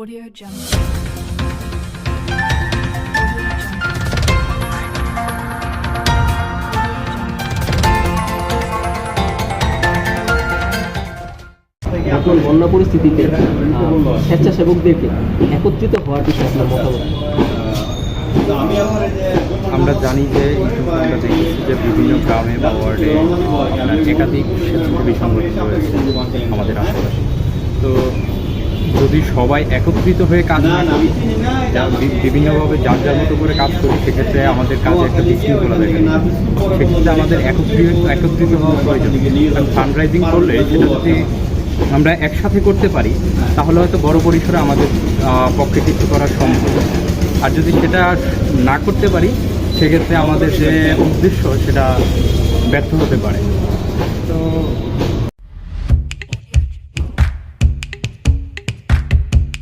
Audio Jungle. এখন বন্যা পরিস্থিতিতে স্বেচ্ছাসেবকদেরকে একত্রিত হওয়ার বিষয়ে আপনার মতামত? আমরা জানি যে আমরা দেখেছি যে বিভিন্ন গ্রামে বা ওয়ার্ডে আপনার একাধিক স্বেচ্ছাসেবী সংগঠন রয়েছে আমাদের আশেপাশে। তো যদি সবাই একত্রিত হয়ে কাজ না করি, বিভিন্নভাবে যার যার মতো করে কাজ করি, সেক্ষেত্রে আমাদের কাজে একটা বিশৃঙ্খলা দেখা যায়। সেক্ষেত্রে আমাদের একত্রিত হওয়া প্রয়োজন। কারণ ফান্ড রাইজিং করলে সেটা যদি আমরা একসাথে করতে পারি, তাহলে হয়তো বড় পরিসরে আমাদের পক্ষে কিছু করা সম্ভব। আর যদি সেটা না করতে পারি, সেক্ষেত্রে আমাদের যে উদ্দেশ্য সেটা ব্যর্থ হতে পারে।